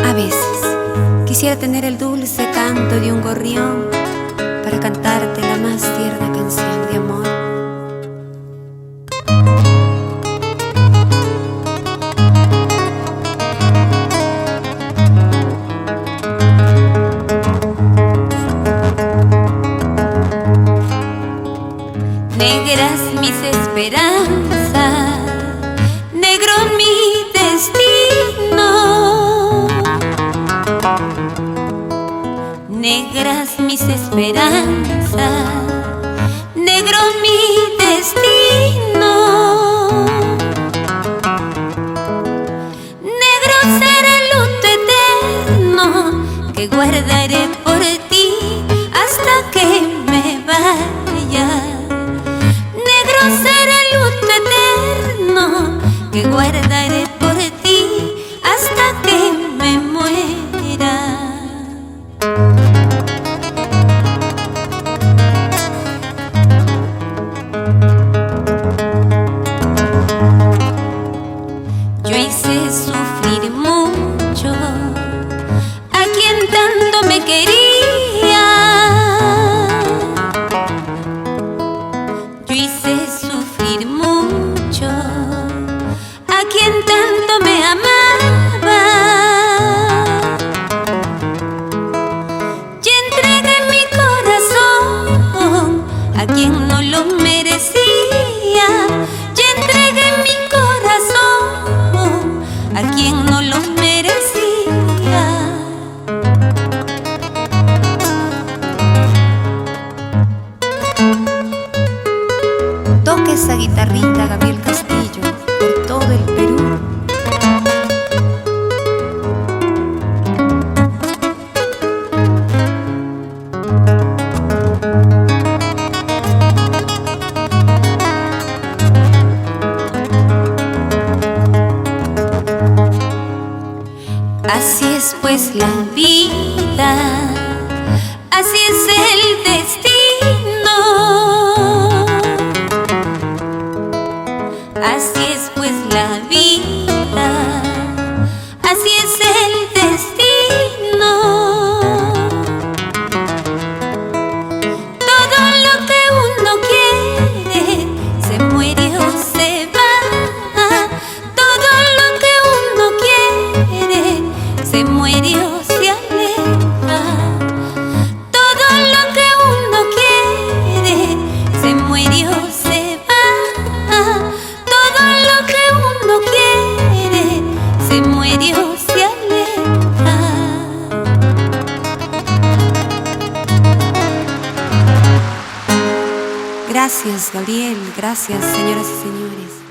A veces quisiera tener el dulce canto de un gorrión para cantarte la más tierna canción de amor. Negras mis esperanzas, negro mi destino. Negras mis esperanzas, negro mi destino. Negro será el luto eterno que guardaré por ti hasta que me vaya. Negro será el luto eterno que guardaré por ti hasta que me muera. Yo hice sufrir mucho a quien tanto me quería. Yo hice sufrir mucho a quien tanto me amaba. Y entregué mi corazón a quien no lo merecía. Y entregué mi corazón a quien no lo merecía. Toque esa guitarrita, Gabriel Castillo, por todo el Perú. Así es pues la vida, así es el destino. Así es pues la vida, así es el destino. Todo lo que uno quiere se muere o se va. Todo lo que uno quiere se muere o se aleja. Todo lo que uno quiere se muere o se va. Todo lo que uno quiere se muere o se aleja. Gracias, Gabriel. Gracias, señoras y señores.